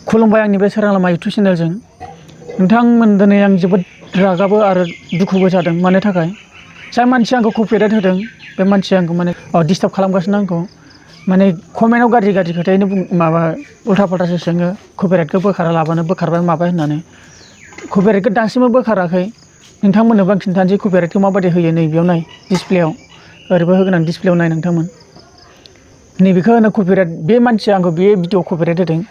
खुलुमबाय आंनि बे सोरां लामा इउटुब चेनेलजों नोंथांमोन दिनै आं जोबोद रागाबो आरो दुखुबो जादों मानो थाखाय जाय मानसिया आंखौ कपिराइट होदों बे मानसिया आंखौ माने डिस्टार्ब खालामगासिनो आंखौ माने कमेन्टआव गाज्रि खोथायैनो माबा उल्था फाल्थासो सोङो कपिराइटखौ बोखारा लाबानो बोखारबाय माबाय होननानै कपिराइटखौ दासिमबो बोखाराखै नोंथांमोननोबो आं खिन्थानोसै कपिराइटखौ माबायदि होयो नैबेयाव नाय डिसप्लेयाव ओरैबो होगोन आं डिसप्लेयाव नाय नोंथांमोन नैबेखौ होनो कपिराइट बे मानसिया आंखौ बे भिडिअ कपिराइट होदों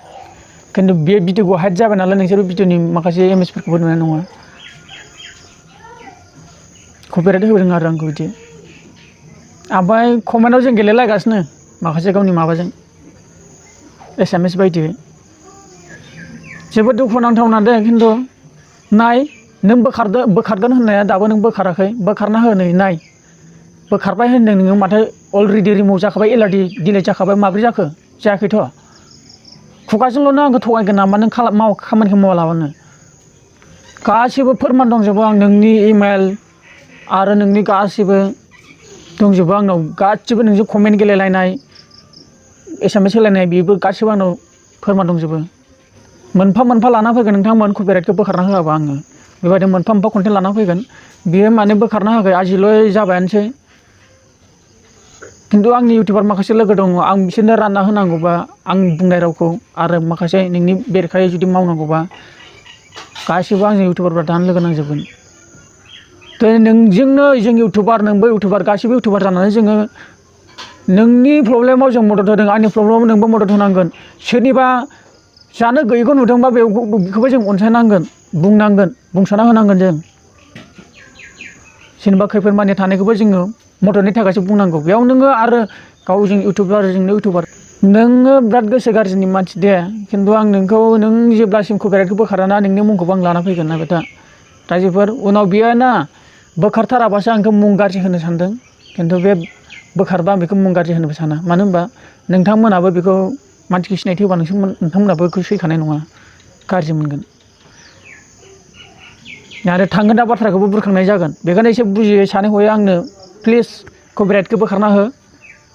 खिन्थु बे भिडिअखौ हाइड जाबाय नालाय नोंसोर भिडिअनि माखासे इमेजफोरखौबो नुनाय नङा कपिराइट होदों आरो आंखौ बिदि ओमफ्राय कमेन्टआव जों गेलेलायगासिनो माखासे गावनि माबाजों एसामिस बायदियै जोबोद दुखुनांथावना दे खिन्थु नाय नों बोखारगोन होननाया दाबो नों बोखाराखै बोखारना हो नै नाय बोखारबाय होनदों नोङो माथो अलरेडि रिमुभ जाखाबाय एलार्टि डिलिट जाखाबाय माब्रै जाखो जायाखैथ' खुगाजोंल'नो आंखौ थगायगोन नामा नों खामानिखौ मावालाबानो गासिबो फोरमान दंजोबो आं नोंनि इमेल आरो नोंनि गासिबो दंजोबो आंनाव गासिबो नोंजों कमेन्ट गेलेलायनाय एसामिस होलायनाय बेबो गासिबो आंनाव फोरमान दंजोबो मोनफा मोनफा लाना फैगोन नोंथांमोन कपिराइटखौ बोखारना होआबा आङो बेबायदि मोनफा मोनफा कन्टेन्ट लाना फैगोन बियो माने बोखारना होआखै आजिल' जाबायानोसै खिन्थु आंनि इउटिउबार माखासे लोगो दङ आं बिसोरनो रानना होनांगौबा आं बुंनाय रावखौ आरो माखासे नोंनि बेरेखायै जुदि मावनांगौबा गासिबो आंजों इउटिउबारफ्रा दानो लोगो नांजोबगोन दिनै नोंजोंनो जों इउटिउबार नोंबो इउटिउबार गासिबो इउटिउबार जानानै जोङो नोंनि प्रब्लेमाव जों मदद होदों आंनि प्रब्लेमाव नोंबो मदद होनांगोन सोरनिबा जानो गैयैखौ नुदोंबा बेखौबो जों अनसायनांगोन बुंनांगोन बुंसाना होनांगोन जों सोरनिबा खैफोद मानि थानायखौबो जोङो मददनि थाखायसो बुंनांगौ बेयाव नोङो आरो गावजों इउटिउबारजोंनो इउटिउबार नोङो बिराद गोसो गाज्रिनि मानसि दे खिन्थु आं नोंखौ नों जेब्लासिम कपिराइटखौ बोखाराना नोंनि मुंखौबो आं लाना फैगोन ना बेटा रायजोफोर उनाव बियो ना बोखारथाराबासो आंखौ मुं गाज्रि होनो सानदों खिन्थु बे बोखारबा आं बेखौ मुं गाज्रि होनोबो साना मानो होनबा नोंथांमोनाबो बेखौ मानसिखौ सिनायथि होबा नोंथांमोनाबो बेखौ सैखानाय नङा गाज्रि मोनगोन आरो थांगोन दा बाथ्राखौबो बुरखांनाय जागोन बेखायनो एसे बुजियै सानै हयै आंनो प्लिज कपिराइटखौ बोखारना हो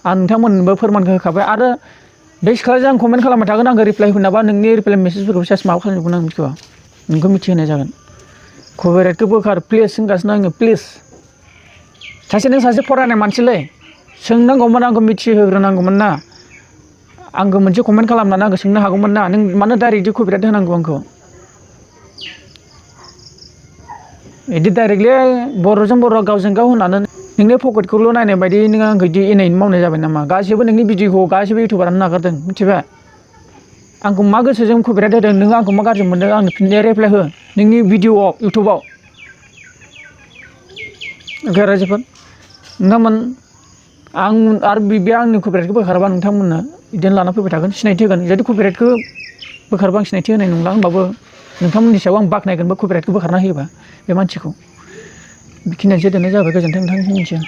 आं नोंथांमोननोबो फोरमानखौ होखाबाय आरो बे सिख्लाजों आं कमेन्ट खालामबाय थागोन आंखौ रिप्लाइ होनाबा नोंनि रिप्लाइ मेसेजफोरखौ सेस माबा खालामजोबगोन आं मिथिगौ नोंखौ मिथिहोनाय जागोन कपिराइटखौ बोखार प्लिज होनगासिनो आङो प्लिज नों सासे फरायनाय मानसिलै सोंनांगौमोन आंखौ मिथिहोग्रोनांगौमोन ना आंखौ मोनसे कमेन्ट खालामनानै आंखौ सोंनो हागौमोन ना नों मानो डाइरेक्टलि कपिराइट होनांगौ आंखौ बिदि डाइरेक्टलि बर'जों बर' गावजों गाव होनानै नोंनि पकेटखौल' नायनाय बायदि नों आंखौ बिदि इनायनो मावनाय जाबाय नामा गासिबो नोंनि भिडिअखौ गासिबो इउटिउबारानो नागारदों मिथिबाय आंखौ मा गोसोजों कपिराइट होदों नों आंखौ मा गाज्रि मोनदों आंनो फिननाय रिप्लाइ हो नोंनि भिडिअआव इउटिउबाव ओंखाय रायजोफोर नोंथांमोन आं आरो बे आंनि कपिराइटखौ बोखाराबा नोंथांमोननो बिदिनो लाना फैबाय थागोन सिनायथि होगोन जुदि कपिराइटखौ बोखारबा आं सिनायथि होनाय नंला होनबाबो नोंथांमोननि सायाव आं बाख्नायगोनबो कपिराइटखौ बोखारना होयोबा बे मानसिखौ बेखिनियानो दोननाय जाबाय गोजोन्थों नोंथांनिसिम